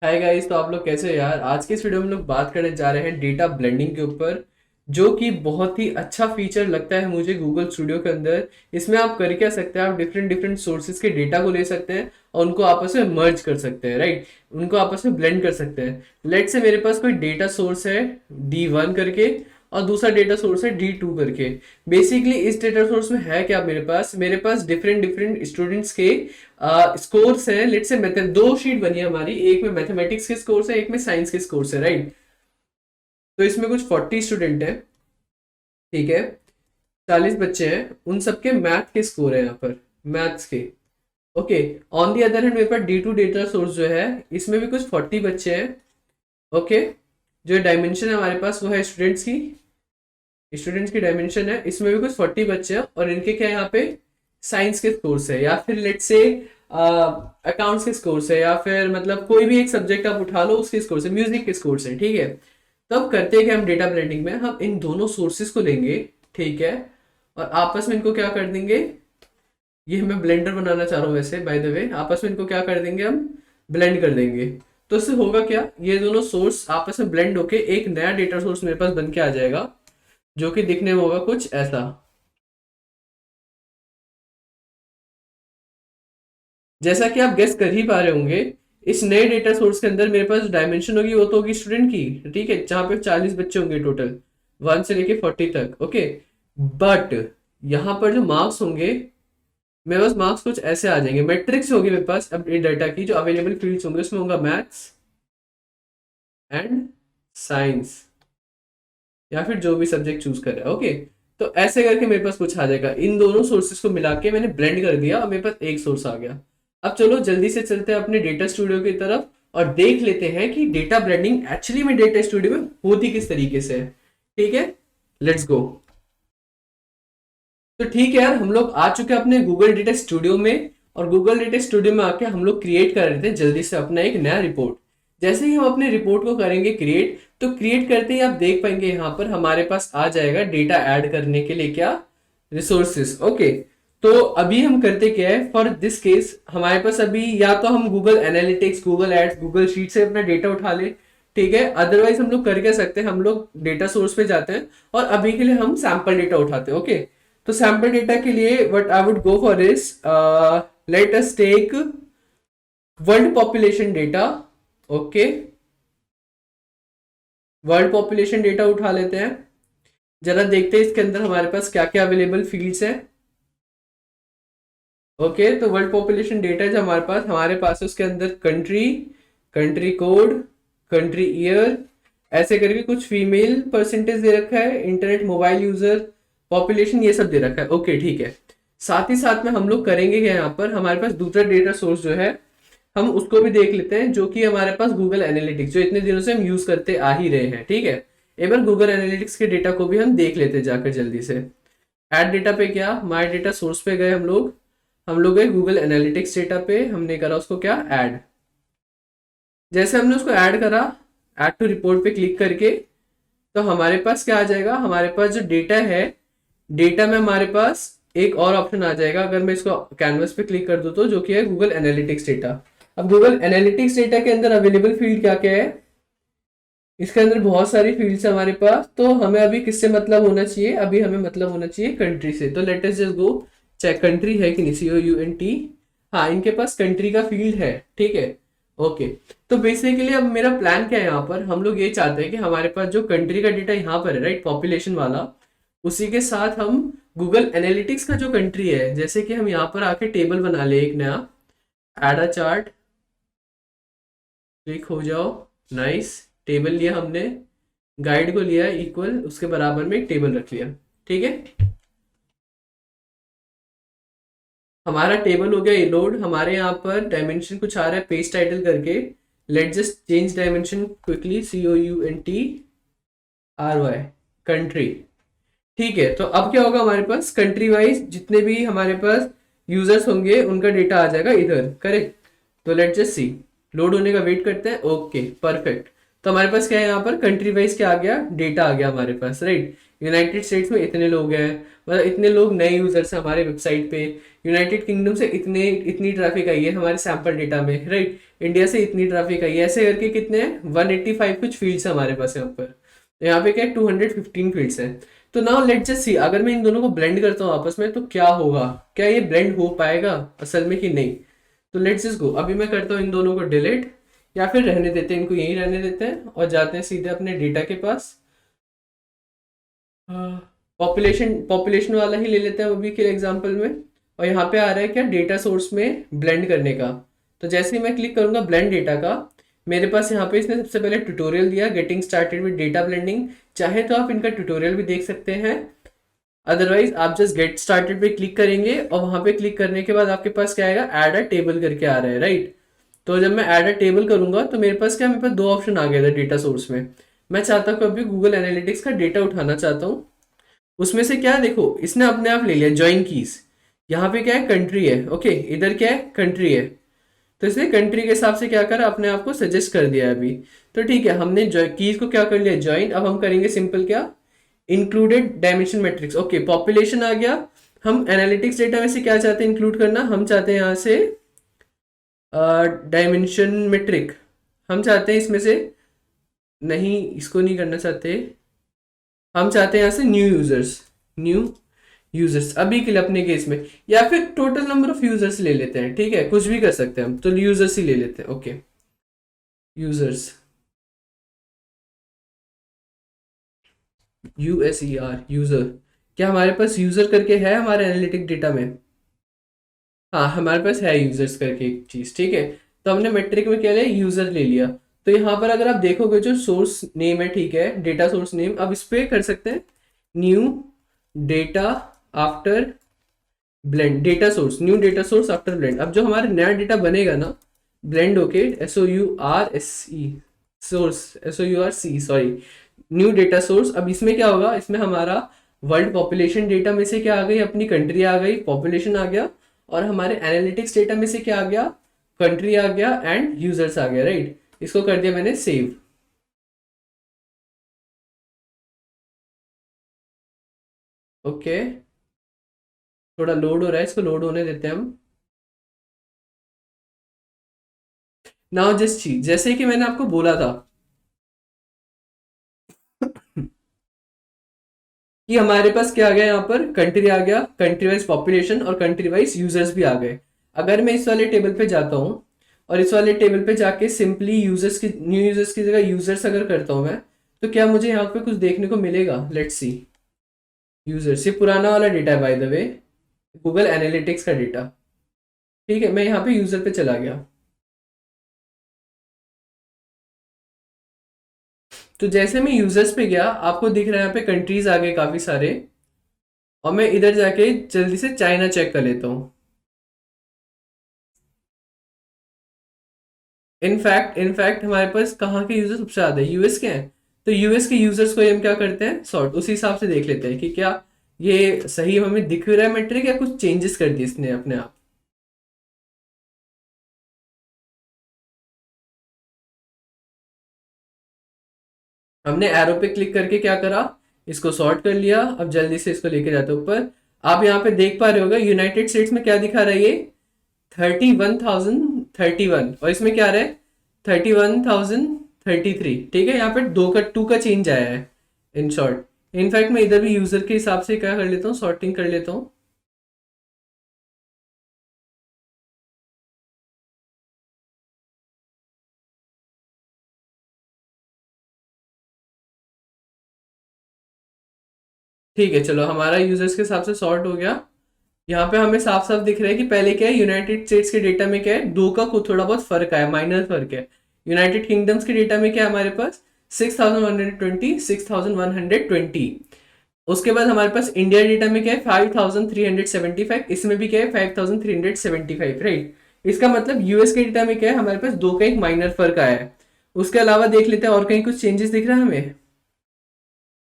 Hi guys, तो आप लोग कैसे हो यार। आज के इस वीडियो में हम लोग बात करने जा रहे हैं डेटा ब्लेंडिंग के ऊपर, जो कि बहुत ही अच्छा फीचर लगता है मुझे गूगल स्टूडियो के अंदर। इसमें आप कर क्या सकते हैं, आप डिफरेंट डिफरेंट सोर्सेज के डेटा को ले सकते हैं और उनको आपस में मर्ज कर सकते हैं, राइट। उनको आपस में ब्लेंड कर सकते हैं। लेट से मेरे पास कोई डेटा सोर्स है D1 करके और दूसरा डेटा सोर्स है D2 करके। बेसिकली इस डेटा सोर्स में है क्या, मेरे पास डिफरेंट डिफरेंट स्टूडेंट्स के स्कोर्स हैं। लेट से मैथ दो शीट बनी है हमारी, एक में मैथमेटिक्स के स्कोर्स है, एक में साइंस के स्कोर्स है, राइट। तो इसमें कुछ 40 स्टूडेंट हैं, ठीक है। 40 बच्चे हैं, उन सबके मैथ के स्कोर है यहाँ पर, मैथ्स के। Okay. On the other hand मेरे पास D2 डेटा सोर्स जो है, इसमें भी कुछ 40 बच्चे हैं। ओके। जो डायमेंशन है हमारे पास वो है स्टूडेंट्स की डायमेंशन है, इसमें भी कुछ 40 बच्चे हैं और इनके क्या है यहाँ पे साइंस के स्कोर्स है, या फिर लेट से अकाउंट्स के स्कोर्स है, या फिर मतलब कोई भी एक सब्जेक्ट आप उठा लो उसके स्कोर्स है, म्यूजिक के स्कोर्स है, ठीक है। तब करते हैं कि हम डेटा ब्लेंडिंग में हम इन दोनों सोर्सेज को लेंगे, ठीक है, और आपस में इनको क्या कर देंगे। ये मैं ब्लेंडर बनाना चाह रहा हूँ वैसे, बाय द वे। आपस में इनको क्या कर देंगे, हम ब्लेंड कर देंगे। तो इससे होगा क्या, ये दोनों सोर्स आपस में ब्लेंड होके एक नया डेटा सोर्स मेरे पास बन के आ जाएगा, जो कि दिखने में होगा कुछ ऐसा। जैसा कि आप गेस कर ही पा रहे होंगे, इस नए डेटा सोर्स के अंदर मेरे पास डायमेंशन होगी, वो तो होगी स्टूडेंट की, ठीक है, जहां पे 40 बच्चे होंगे टोटल, 1 से लेके 40 तक। ओके। बट यहाँ पर जो मार्क्स होंगे, मेरे पास मार्क्स कुछ ऐसे आ जाएंगे, मैट्रिक्स होगी मेरे पास अब ये डाटा की, जो अवेलेबल फील्ड्स होंगे उसमें होगा मैथ्स एंड साइंस, या फिर जो भी सब्जेक्ट चूज कर रहा है। ओके। तो ऐसे करके मेरे पास कुछ आ जाएगा, इन दोनों सोर्सेज को मिला के मैंने ब्लेंड कर दिया और मेरे पास एक सोर्स आ गया। अब चलो जल्दी से चलते हैं अपने डेटा स्टूडियो की तरफ और देख लेते हैं कि डेटा ब्लेंडिंग एक्चुअली में डेटा स्टूडियो में होती किस तरीके से है। ठीक है, लेट्स गो। तो ठीक है यार, हम लोग आ चुके हैं अपने गूगल डेटा स्टूडियो में, और गूगल डेटा स्टूडियो में आके हम लोग क्रिएट कर रहे थे जल्दी से अपना एक नया रिपोर्ट। जैसे ही हम अपने रिपोर्ट को करेंगे क्रिएट, तो क्रिएट करते ही आप देख पाएंगे यहाँ पर हमारे पास आ जाएगा डेटा ऐड करने के लिए क्या, रिसोर्सेस। ओके। तो अभी हम करते क्या है, फॉर दिस केस हमारे पास अभी या तो हम Google Analytics, Google Ads, Google Sheet से अपना डेटा उठा ले, ठीक है। अदरवाइज हम लोग कर क्या सकते हैं, हम लोग डेटा सोर्स पे जाते हैं और अभी के लिए हम सैंपल डेटा उठाते हैं। ओके। तो सैंपल डेटा के लिए what I would go for is, let us tech world population data. Okay, world population data उठा लेते हैं। जरा देखते हैं इसके अंदर हमारे पास क्या क्या अवेलेबल फील्ड्स हैं। ओके। तो वर्ल्ड पॉपुलेशन डेटा जो हमारे पास है, उसके अंदर country, country code, country year, ऐसे करके कुछ फीमेल परसेंटेज दे रखा है, इंटरनेट मोबाइल यूजर, पॉपुलेशन, ये सब दे रखा है। ओके, ठीक है। साथ ही साथ में हम लोग करेंगे क्या, यहाँ पर हमारे पास दूसरा डेटा सोर्स जो है, हम उसको भी देख लेते हैं, जो कि हमारे पास गूगल एनालिटिक्स, जो इतने दिनों से हम यूज करते आ ही रहे हैं, ठीक है। एक बार गूगल एनालिटिक्स के डेटा को भी हम देख लेते हैं जाकर जल्दी से। ऐड डेटा पे क्या, माय डेटा सोर्स पे गए हम लोग गए गूगल एनालिटिक्स डेटा पे, हमने करा उसको क्या, ऐड। जैसे हमने उसको ऐड करा, ऐड टू रिपोर्ट पे क्लिक करके, तो हमारे पास क्या आ जाएगा, हमारे पास जो डेटा है, डेटा में हमारे पास एक और ऑप्शन आ जाएगा, अगर मैं इसको कैनवस पे क्लिक कर दूं तो, जो कि है गूगल एनालिटिक्स डेटा। अब गूगल एनालिटिक्स डेटा के अंदर अवेलेबल फील्ड क्या क्या है, इसके अंदर बहुत सारी फील्ड्स है हमारे पास। तो हमें अभी किससे मतलब होना चाहिए, अभी हमें मतलब होना चाहिए कंट्री से। तो let us just go check country है कि नहीं, COUNT। हाँ, इनके पास कंट्री का फील्ड है, ठीक है। ओके। तो बेसिकली अब मेरा प्लान क्या है, यहाँ पर हम लोग ये चाहते हैं कि हमारे पास जो कंट्री का डेटा यहाँ पर है, राइट, पॉपुलेशन वाला, उसी के साथ हम गूगल एनालिटिक्स का जो कंट्री है, जैसे कि हम यहाँ पर आके टेबल बना ले एक नया, एड अ चार्ट, क्लिक हो जाओ, नाइस। टेबल लिया हमने, गाइड को लिया इक्वल, उसके बराबर में एक टेबल रख लिया, ठीक है। हमारा टेबल हो गया ये लोड। हमारे यहाँ पर डायमेंशन कुछ आ रहा है पेज टाइटल करके, let just change dimension quickly, COUNTRY, country, ठीक है। तो अब क्या होगा, हमारे पास कंट्री वाइज जितने भी हमारे पास यूजर्स होंगे उनका डेटा आ जाएगा इधर, करेक्ट। तो लेट जस्ट सी, लोड होने का वेट करते हैं। Okay, perfect. तो हमारे पास क्या है, यहाँ पर कंट्री वाइज क्या आ गया, डेटा आ गया हमारे पास, राइट। यूनाइटेड स्टेट्स में इतने लोग हैं, मतलब इतने लोग नए यूजर्स हैं हमारे वेबसाइट पे, यूनाइटेड किंगडम से इतनी ट्रैफिक आई है हमारे सैंपल डेटा में, राइट, इंडिया से इतनी ट्रैफिक आई है, ऐसे करके कितने हैं 185 कुछ फील्ड्स हमारे पास यहाँ पर। तो यहाँ पे क्या है 215 फील्ड्स हैं। तो नाउ लेट्स जस्ट सी, अगर मैं इन दोनों को ब्लेंड करता हूँ आपस में तो क्या होगा, क्या ये ब्लेंड हो पाएगा असल में कि नहीं। तो लेट्स जस्ट गो, अभी मैं करता हूँ इन दोनों को डिलीट, या फिर रहने देते हैं, इनको यहीं रहने देते हैं और जाते हैं सीधे अपने डेटा के पास। पॉपुलेशन पॉपुलेशन वाला ही ले लेते हैं अभी के एग्जांपल में। और यहाँ पे आ रहा है क्या डेटा सोर्स में ब्लेंड करने का। तो जैसे ही मैं क्लिक करूंगा ब्लेंड डेटा का, मेरे पास यहाँ पे इसने सबसे पहले ट्यूटोरियल दिया getting started with data blending. चाहे तो आप इनका ट्यूटोरियल भी देख सकते हैं, अदरवाइज आप जस्ट गेट स्टार्टेड पे क्लिक करेंगे और वहां पे क्लिक करने के बाद आपके पास क्या आएगा, ऐड अ टेबल करके आ रहा है, राइट। तो जब मैं ऐड अ टेबल करूंगा तो मेरे पास क्या, मेरे पास दो ऑप्शन आ गए थे डेटा सोर्स में। मैं चाहता हूँ अभी गूगल एनालिटिक्स का डेटा उठाना चाहता हूँ। उसमें से क्या है, देखो इसने अपने आप ले लिया ज्वाइन कीज। यहाँ पे क्या है कंट्री है, ओके, इधर क्या है कंट्री है। तो इसने कंट्री के हिसाब से क्या करा, अपने आप को सजेस्ट कर दिया है अभी। तो ठीक है, हमने कीज को क्या कर लिया ज्वाइन। अब हम करेंगे सिंपल क्या, included dimension matrix. Okay, population आ गया। हम एनालिटिक्स डेटा में से क्या चाहते हैं इंक्लूड करना, हम चाहते हैं यहाँ से डायमेंशन मेट्रिक, हम चाहते हैं इसमें से, नहीं इसको नहीं करना चाहते, हम चाहते हैं यहाँ से न्यू यूजर्स अभी के लिए अपने केस में, या फिर टोटल नंबर ऑफ यूजर्स ले लेते हैं, ठीक है कुछ भी कर सकते हैं हम, तो यूजर्स ही ले लेते हैं। Okay, users, user. क्या हमारे पास यूजर करके है हमारे एनालिटिक डेटा में, हाँ हमारे पास है यूजर्स करके एक चीज, ठीक है। तो हमने मेट्रिक में क्या लिया, यूजर ले लिया। तो यहाँ पर अगर आप देखोगे जो सोर्स नेम है, ठीक है, डेटा सोर्स नेम, अब इस पे कर सकते हैं new data after blend, data source new data source after blend. अब जो हमारा नया डेटा बनेगा ना ब्लेंड होके, SOURC sorry, new data source. अब इसमें क्या होगा, इसमें हमारा वर्ल्ड पॉपुलेशन डेटा में से क्या आ गई, अपनी कंट्री आ गई, पॉपुलेशन आ गया, और हमारे एनालिटिक्स डेटा में से क्या आ गया, कंट्री आ गया एंड यूजर्स आ गया, राइट। इसको कर दिया मैंने सेव। ओके, थोड़ा लोड हो रहा है, इसको लोड होने देते हैं हम। नाउ जस्ट चीज, जैसे कि मैंने आपको बोला था कि हमारे पास क्या आ गया, यहाँ पर कंट्री आ गया, कंट्री वाइज पॉपुलेशन और कंट्री वाइज यूजर्स भी आ गए। अगर मैं इस वाले टेबल पे जाता हूँ और इस वाले टेबल पे जाके सिंपली यूजर्स की, न्यू यूजर्स की जगह यूजर्स अगर करता हूँ मैं, तो क्या मुझे यहाँ पे कुछ देखने को मिलेगा, लेट्स सी। यूजर्स, ये पुराना वाला डेटा है by the way, Google analytics का डेटा, ठीक है। मैं यहाँ पे यूजर पे चला गया, तो जैसे मैं यूजर्स पे गया आपको दिख रहा है यहाँ पे कंट्रीज आ गए काफी सारे, और मैं इधर जाके जल्दी से चाइना चेक कर लेता हूँ। इनफैक्ट हमारे पास कहाँ के यूजर्स सबसे ज्यादा है, यूएस के हैं। तो यूएस के यूजर्स को हम क्या करते हैं सॉर्ट, उसी हिसाब से देख लेते हैं कि क्या ये सही हमें दिख रहा है मेट्रिक, या कुछ चेंजेस कर दिए इसने अपने आप। हमने एरो पे क्लिक करके क्या करा, इसको सॉर्ट कर लिया। अब जल्दी से इसको लेके जाते हैं ऊपर। आप यहाँ पे देख पा रहे होगा यूनाइटेड स्टेट्स में क्या दिखा रहा है, ये 31,031, और इसमें क्या आ रहा है 31,033, ठीक है। यहाँ पे टू का चेंज आया है इन शॉर्ट। इनफैक्ट मैं इधर भी यूजर के हिसाब से क्या कर लेता हूँ, सॉर्टिंग कर लेता हूँ। ठीक है, चलो हमारा यूजर्स के हिसाब से सॉर्ट हो गया। यहाँ पे हमें साफ साफ दिख रहा है कि पहले क्या है, यूनाइटेड स्टेट्स के डेटा में क्या है, दो का कुछ थोड़ा बहुत फर्क आया, माइनर फर्क है। यूनाइटेड किंगडम्स के डेटा में क्या है हमारे पास 6,120, 6,120। उसके बाद हमारे पास इंडिया डेटा में क्या है 5,375, इसमें भी क्या है 5,375, राइट। इसका मतलब यूएस के डेटा में क्या है, हमारे पास दो का एक माइनर फर्क आया है। उसके अलावा देख लेते हैं और कहीं कुछ चेंजेस दिख रहा है हमें,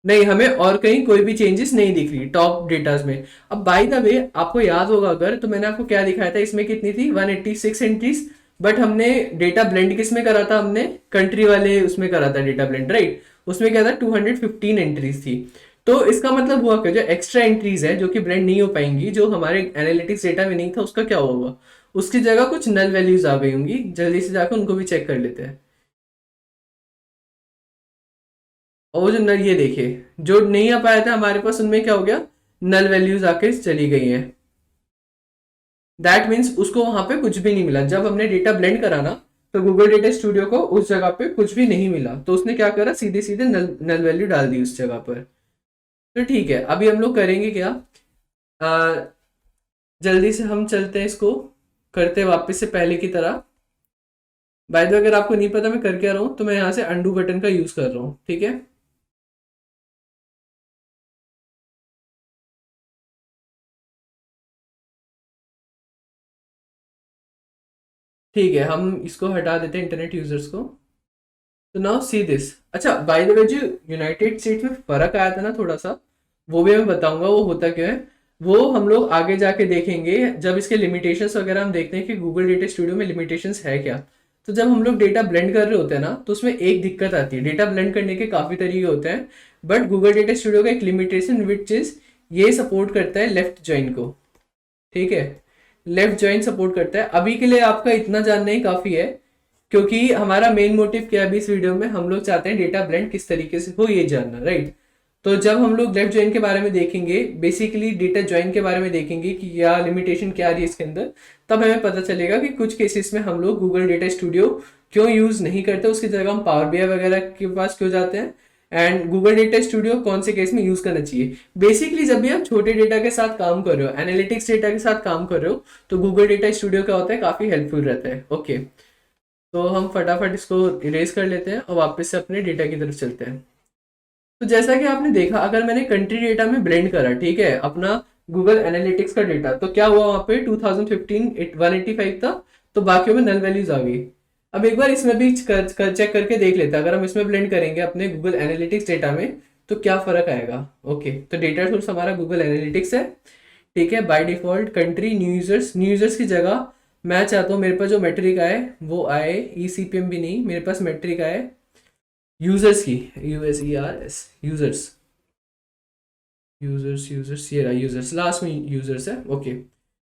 नहीं हमें और कहीं कोई भी चेंजेस नहीं दिख रही टॉप डेटाज में। अब बाय द वे आपको याद होगा अगर, तो मैंने आपको क्या दिखाया था, इसमें कितनी थी 186 एंट्रीज, बट हमने डेटा ब्लेंड किस में करा था, हमने कंट्री वाले उसमें करा था डेटा ब्लेंड, राइट। उसमें क्या था 215 एंट्रीज थी। तो इसका मतलब हुआ कि जो एक्स्ट्रा एंट्रीज है जो कि ब्लेंड नहीं हो पाएंगी, जो हमारे एनालिटिक्स डेटा में नहीं था, उसका क्या होगा, उसकी जगह कुछ नल वैल्यूज आ गई होंगी। जल्दी से जाकर उनको भी चेक कर लेते हैं। और वो जो नल, ये देखिए जो नहीं आ पाया था हमारे पास, उनमें क्या हो गया, नल वैल्यूज आके चली गई हैं। दैट मीन्स उसको वहां पे कुछ भी नहीं मिला। जब हमने डेटा ब्लेंड करा ना, तो गूगल डेटा स्टूडियो को उस जगह पे कुछ भी नहीं मिला, तो उसने क्या करा, सीधे सीधे नल नल वैल्यू डाल दी उस जगह पर। तो ठीक है, अभी हम लोग करेंगे क्या, आ, जल्दी से हम चलते हैं, इसको करते हैं वापस से पहले की तरह। बाय द वे, अगर आपको नहीं पता मैं कर क्या रहा हूँ, तो मैं यहाँ से अंडू बटन का यूज कर रहा हूँ, ठीक है। ठीक है, हम इसको हटा देते हैं इंटरनेट यूजर्स को। तो नाउ सी दिस। अच्छा, बाय द वे, जो यूनाइटेड स्टेट्स में फर्क आया था ना थोड़ा सा, वो भी मैं बताऊंगा वो होता क्या है। वो हम लोग आगे जाके देखेंगे, जब इसके लिमिटेशंस वगैरह हम देखते हैं कि गूगल डेटा स्टूडियो में लिमिटेशंस है क्या। तो जब हम लोग डेटा ब्लेंड कर रहे होते हैं ना, तो उसमें एक दिक्कत आती है। डेटा ब्लेंड करने के काफी तरीके होते हैं, बट गूगल डेटा स्टूडियो का एक लिमिटेशन विच इज, ये सपोर्ट करता है लेफ्ट जॉइन को, ठीक है। लेफ्ट जॉइन सपोर्ट करता है। अभी के लिए आपका इतना जानना ही काफी है, क्योंकि हमारा मेन मोटिव क्या है अभी इस वीडियो में, हम लोग चाहते हैं डेटा ब्लेंड किस तरीके से हो ये जानना, राइट। तो जब हम लोग लेफ्ट जॉइन के बारे में देखेंगे, बेसिकली डेटा जॉइन के बारे में देखेंगे कि क्या लिमिटेशन क्या आ रही है इसके अंदर, तब हमें पता चलेगा कि कुछ केसेस में हम लोग गूगल डेटा स्टूडियो क्यों यूज नहीं करते, उसकी जगह हम पावर बीआई वगैरह के पास क्यों जाते हैं, एंड गूगल डेटा स्टूडियो कौन से केस में यूज करना चाहिए। बेसिकली जब भी आप छोटे डेटा के साथ काम कर रहे हो, एनालिटिक्स डेटा के साथ काम कर रहे हो, तो गूगल डेटा स्टूडियो क्या होता है, काफी हेल्पफुल रहता है। ओके, तो हम फटाफट इसको इरेज कर लेते हैं और वापस से अपने डेटा की तरफ चलते हैं। तो जैसा कि आपने देखा, अगर मैंने कंट्री डेटा में ब्लेंड करा, ठीक है, अपना गूगल एनालिटिक्स का डेटा, तो क्या हुआ वहां पे 2015 185 था, तो बाकियों में नल वैल्यूज आ गई। अब एक बार इसमें भी चेक करके देख लेते हैं, अगर हम इसमें ब्लेंड करेंगे अपने गूगल एनालिटिक्स डेटा में, तो क्या फर्क आएगा। ओके, तो डेटा सोर्स हमारा गूगल एनालिटिक्स है, ठीक है। By default country new users, new users की जगह मैं चाहता हूँ मेरे पास जो मेट्रिक आए वो आए, ईसीपीएम भी नहीं, मेरे पास मेट्रिक आए यूजर्स की, यूएसईआरएस, यूजर्स, यूजर्स यूजर्स, ये रहा यूजर्स, लास्ट में यूजर्स है। ओके,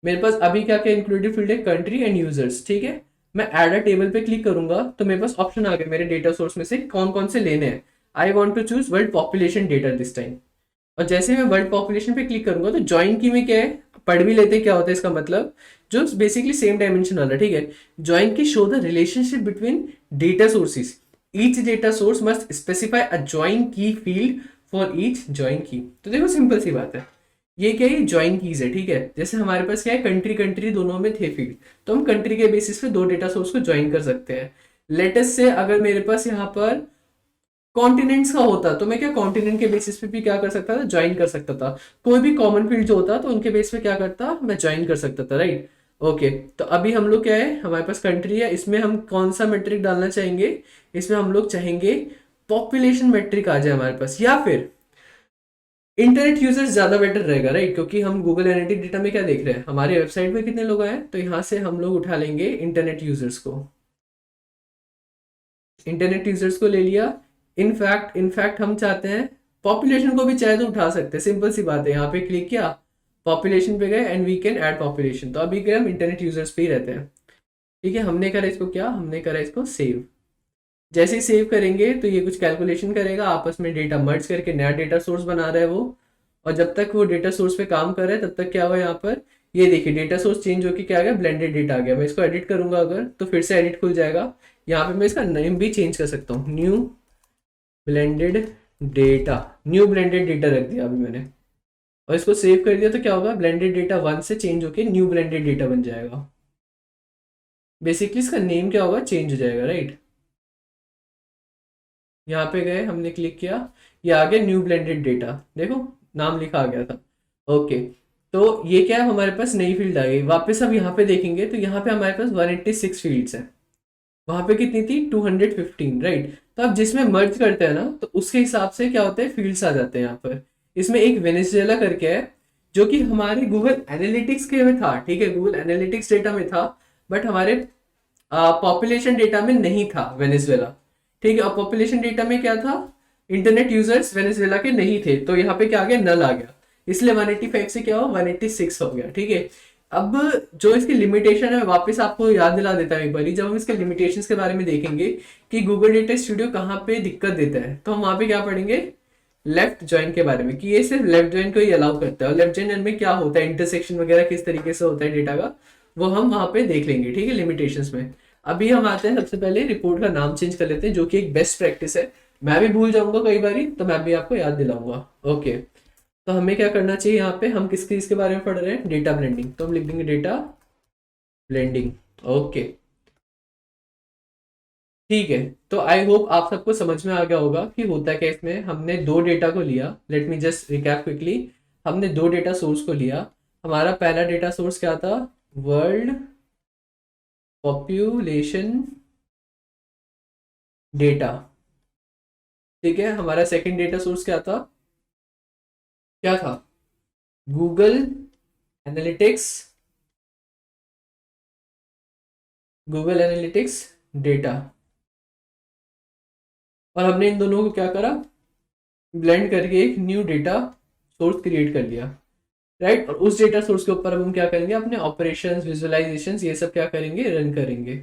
मेरे पास अभी क्या क्या इंक्लूडेड फील्ड है, कंट्री एंड यूजर्स, ठीक है। मैं ऐड अ टेबल पे क्लिक करूंगा तो मेरे पास ऑप्शन आ गए मेरे डेटा सोर्स में से कौन कौन से लेने हैं। I want to choose world population data this time. और जैसे मैं वर्ल्ड पॉपुलेशन पे क्लिक करूंगा, तो ज्वाइन की में क्या है, पढ़ भी लेते हैं क्या होता है इसका मतलब, जो बेसिकली सेम डायमेंशन वाला, ठीक है। ज्वाइन की show the relationship between data sources, each data source must specify a join की फील्ड फॉर ईच ज्वाइन की। तो देखो सिंपल सी बात है, ये क्या है, ज्वाइन कीज है, ठीक है। जैसे हमारे पास क्या है, कंट्री कंट्री दोनों में थे फील्ड, तो हम कंट्री के बेसिस पे दो डेटा सोर्स को ज्वाइन कर सकते हैं। लेटेस्ट से अगर मेरे पास यहाँ पर कॉन्टिनेंट्स का होता, तो मैं क्या कॉन्टिनेंट के बेसिस पे भी क्या कर सकता था, ज्वाइन कर सकता था। कोई भी कॉमन फील्ड जो होता तो उनके बेस पे क्या करता, मैं ज्वाइन कर सकता था, राइट। ओके, तो अभी हम लोग क्या है, हमारे पास कंट्री है, इसमें हम कौन सा मेट्रिक डालना चाहेंगे, इसमें हम लोग चाहेंगे पॉपुलेशन मेट्रिक आ जाए हमारे पास, या फिर इंटरनेट यूजर्स ज्यादा बेटर रहेगा, राइट। क्योंकि हम गूगल एनालिटिक डेटा में क्या देख रहे हैं, हमारे वेबसाइट पे कितने लोग आए, तो यहाँ से हम लोग उठा लेंगे इंटरनेट यूजर्स को, इंटरनेट यूजर्स को ले लिया। इनफैक्ट हम चाहते हैं पॉपुलेशन को भी चाहे तो उठा सकते हैं, सिंपल सी बात है। यहाँ पे क्लिक किया, पॉपुलेशन पे गए and we can add population. तो अभी के हम इंटरनेट यूजर्स पे ही रहते हैं, ठीक है। हमने करा इसको क्या, हमने करा इसको सेव। जैसे ही सेव करेंगे तो ये कुछ कैलकुलेशन करेगा, आपस में डेटा मर्ज करके नया डेटा सोर्स बना रहा है वो। और जब तक वो डेटा सोर्स पे काम कर रहा है, तब तक क्या हुआ यहाँ पर, ये देखिए डेटा सोर्स चेंज होकर क्या आ गया, ब्लेंडेड डेटा आ गया। मैं इसको एडिट करूंगा अगर, तो फिर से एडिट खुल जाएगा। यहाँ पे मैं इसका नेम भी चेंज कर सकता हूँ, new blended data, new blended data रख दिया अभी मैंने, और इसको सेव कर दिया। तो क्या होगा, ब्लेंडेड डेटा 1 से चेंज होके न्यू ब्लेंडेड डेटा बन जाएगा। बेसिकली इसका नेम क्या होगा, चेंज हो जाएगा, राइट। यहाँ पे गए, हमने क्लिक किया, ये आ गया न्यू ब्लेंडेड डेटा, देखो नाम लिखा आ गया था। ओके, तो ये क्या है, हमारे पास नई फील्ड आ गई। वापस अब यहाँ पे देखेंगे तो यहाँ पे हमारे पास 186 फील्ड्स हैं, वहां पे कितनी थी, 215, राइट। तो अब जिसमें मर्ज करते हैं ना, तो उसके हिसाब से क्या होता है, फील्ड्स आ जाते हैं यहाँ पर। इसमें एक वेनेजुएला करके है, जो कि हमारे गूगल एनालिटिक्स के में था, ठीक है, गूगल एनालिटिक्स डेटा में था, बट हमारे पॉपुलेशन डेटा में नहीं था वेनेजुएला, ठीक है। और पॉपुलेशन डेटा में क्या था, इंटरनेट यूजर्स वेनेजुएला के नहीं थे, तो यहाँ पे क्या आ गया, नल आ गया, इसलिए 185 से क्या हो 186 हो गया। ठीक है, अब जो इसकी लिमिटेशन है वापस आपको याद दिला देता है एक बार, जब हम इसके लिमिटेशंस के बारे में देखेंगे कि गूगल डेटा स्टूडियो कहाँ पे दिक्कत देता है, तो हम वहां पे क्या पढ़ेंगे, लेफ्ट ज्वाइन के बारे में, कि ये सिर्फ लेफ्ट ज्वाइन को ही अलाउ करता है, और लेफ्ट ज्वाइन में क्या होता है, इंटरसेक्शन वगैरह किस तरीके से होता है डेटा का, वो हम वहां पे देख लेंगे। ठीक है, लिमिटेशंस में। अभी हम आते हैं, सबसे पहले रिपोर्ट का नाम चेंज कर लेते हैं, जो कि एक बेस्ट प्रैक्टिस है, मैं भी भूल जाऊंगा कई बारी, तो मैं भी आपको याद दिलाऊंगा। ओके, तो हमें क्या करना चाहिए, यहाँ पे हम किस चीज के बारे में पढ़ रहे हैं, डेटा ब्लेंडिंग, तो हम लिख देंगे डेटा ब्लेंडिंग। ओके, ठीक है, तो आई होप आप सबको समझ में आ गया होगा कि होता क्या है इसमें। हमने दो डेटा को लिया, let me just recap quickly. हमने दो डेटा सोर्स को लिया। हमारा पहला डेटा सोर्स क्या था, वर्ल्ड पॉपुलेशन डेटा। ठीक है, हमारा सेकंड डेटा सोर्स क्या था, क्या था, Google Analytics, Google analytics data. और हमने इन दोनों को क्या करा, ब्लेंड करके एक न्यू डेटा सोर्स क्रिएट कर लिया, राइट। और उस डेटा सोर्स के ऊपर अब हम क्या करेंगे, अपने ऑपरेशंस, विजुअलाइजेशंस, ये सब क्या करेंगे, रन करेंगे।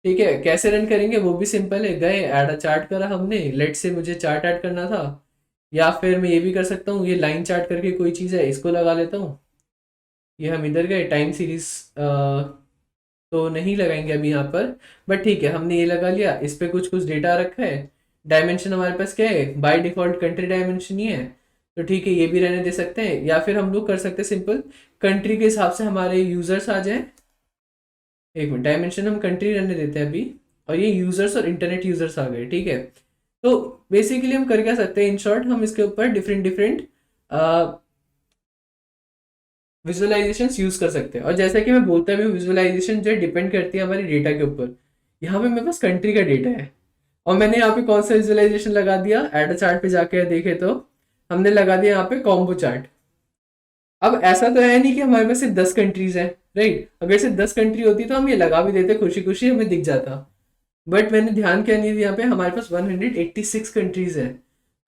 ठीक है, कैसे रन करेंगे वो भी सिंपल है, गए ऐड अ चार्ट करा हमने, लेट से मुझे चार्ट ऐड करना था, या फिर मैं ये भी कर सकता हूँ, ये लाइन चार्ट करके कोई चीज़ है, इसको लगा लेता हूँ। ये हम इधर गए, टाइम सीरीज तो नहीं लगाएंगे अभी यहाँ पर, बट ठीक है, हमने ये लगा लिया, इस पे कुछ कुछ डेटा रखा है। डायमेंशन हमारे पास क्या है, बाय डिफॉल्ट कंट्री डायमेंशन ही है, तो ठीक है, ये भी रहने दे सकते हैं। या फिर हम लोग कर सकते हैं सिंपल, कंट्री के हिसाब से हमारे यूजर्स आ जाए। एक मिनट, डायमेंशन हम कंट्री रहने देते हैं अभी, और ये यूजर्स और इंटरनेट यूजर्स आ गए। ठीक है, तो बेसिकली हम कर क्या सकते हैं, इन शॉर्ट हम इसके ऊपर डिफरेंट डिफरेंट विजुअलाइजेशन यूज कर सकते हैं। और जैसा कि मैं बोलता भी हूँ, विजुअलाइजेशन जो डिपेंड करती है हमारे डेटा के ऊपर। यहाँ पे मेरे पास कंट्री का डेटा है, और मैंने यहाँ पे कौन सा विजुअलाइजेशन लगा दिया, एड चार्ट पे जाके देखे तो हमने लगा दिया यहाँ पे कॉम्बो चार्ट। अब ऐसा तो है नहीं कि हमारे पास सिर्फ 10 कंट्रीज हैं, राइट। अगर सिर्फ 10 कंट्री होती तो हम ये लगा भी देते, खुशी खुशी हमें दिख जाता, बट मैंने ध्यान क्या नहीं दिया, यहाँ पे हमारे पास 186 कंट्रीज है।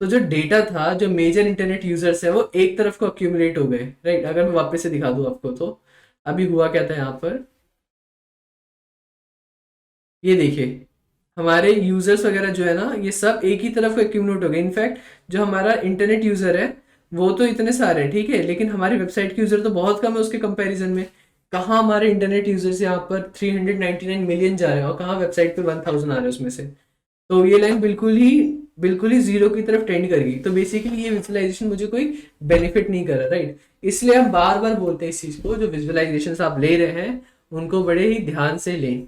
तो जो डेटा था, जो मेजर इंटरनेट यूजर्स है, वो एक तरफ को अक्यूमुलेट हो गए, राइट। अगर मैं वापस से दिखा दूं आपको, तो अभी हुआ क्या था यहाँ पर, ये देखिए, हमारे यूजर्स वगैरह जो है ना, ये सब एक ही तरफ को एक्यूमुलेट हो गए। इनफैक्ट जो हमारा इंटरनेट यूजर है वो तो इतने सारे हैं, ठीक है, लेकिन हमारी वेबसाइट के यूजर तो बहुत कम है उसके कंपैरिजन में। कहाँ हमारे इंटरनेट यूजर्स यहाँ पर 399 मिलियन जा रहे हैं, और कहाँ वेबसाइट पे 1000 आ रहे हैं उसमें से। तो ये लाइन बिल्कुल ही जीरो की तरफ टेंड करेगी। तो बेसिकली ये विजुअलाइजेशन मुझे कोई बेनिफिट नहीं कर रहा, राइट। इसलिए हम बार बार बोलते हैं इस चीज को, जो विजुअलाइजेशन आप ले रहे हैं उनको बड़े ही ध्यान से लें,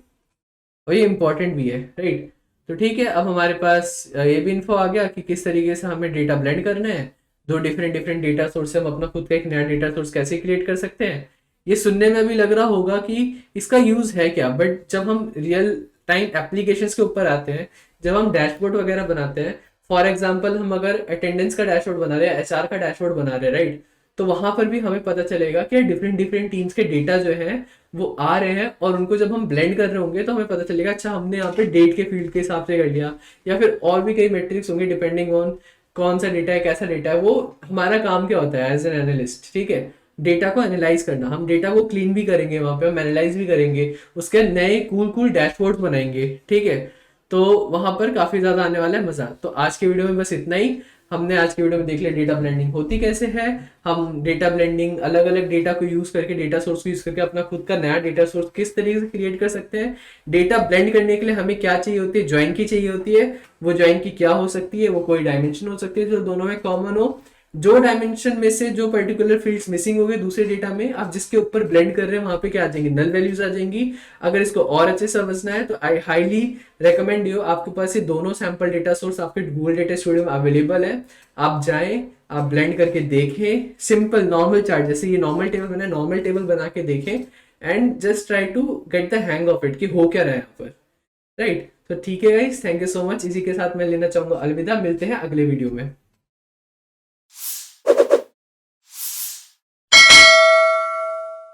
और ये इंपॉर्टेंट भी है, राइट। तो ठीक है, अब हमारे पास ये भी इन्फो आ गया कि किस तरीके से हमें डेटा ब्लेंड करना है। दो डिफरेंट डिफरेंट डेटा सोर्स से हम अपना खुद का एक नया डेटा सोर्स कैसे क्रिएट कर सकते हैं। ये सुनने में भी लग रहा होगा कि इसका यूज है क्या, बट जब हम रियल टाइम एप्लीकेशंस के ऊपर आते हैं, जब हम डैशबोर्ड वगैरह बनाते हैं, फॉर एग्जाम्पल हम अगर अटेंडेंस का डैशबोर्ड बना रहे हैं, एचआर का डैशबोर्ड बना रहे हैं, राइट, तो वहां पर भी हमें पता चलेगा कि डिफरेंट डिफरेंट टीम्स के डेटा जो है वो आ रहे हैं, और उनको जब हम ब्लेंड कर रहे होंगे तो हमें पता चलेगा, अच्छा हमने यहाँ पे डेट के फील्ड के हिसाब से कर लिया, या फिर और भी कई मेट्रिक्स होंगे डिपेंडिंग ऑन कौन सा डेटा है, कैसा डेटा है। वो हमारा काम क्या होता है एज एन एनालिस्ट, ठीक है, डेटा को एनालाइज करना। हम डेटा को क्लीन भी करेंगे, वहां पे हम एनालाइज भी करेंगे, उसके नए कूल कूल डैशबोर्ड बनाएंगे, ठीक है। तो वहां पर काफी ज्यादा आने वाला है मजा। तो आज के वीडियो में बस इतना ही। हमने आज के वीडियो में देख लिया डेटा ब्लेंडिंग होती कैसे है, हम डेटा ब्लेंडिंग अलग अलग डेटा को यूज करके, डेटा सोर्स को यूज करके अपना खुद का नया डेटा सोर्स किस तरीके से क्रिएट कर सकते हैं। डेटा ब्लेंड करने के लिए हमें क्या चाहिए होती है, ज्वाइन की चाहिए होती है। वो ज्वाइन की क्या हो सकती है, वो कोई डायमेंशन हो सकती है जो दोनों में कॉमन हो। जो डायमेंशन में से जो पर्टिकुलर फील्ड्स मिसिंग हो गए दूसरे डेटा में, आप जिसके ऊपर ब्लेंड कर रहे हैं वहां पे क्या आ जाएंगी, नल वैल्यूज आ जाएंगी। अगर इसको और अच्छे से समझना है तो आई हाईली रेकमेंड यू, आपके पास ये दोनों सैंपल डेटा सोर्स आपके गूगल डेटा स्टूडियो में अवेलेबल है। आप जाएं, आप ब्लेंड करके देखें, सिंपल नॉर्मल चार्ट, जैसे ये नॉर्मल टेबल बना है, नॉर्मल टेबल बना के देखें, and just try to get the hang of it कि हो क्या रहा है यहाँ पर, राइट। तो ठीक है guys, thank you so much. इसी के साथ मैं लेना चाहूंगा अलविदा, मिलते हैं अगले वीडियो में।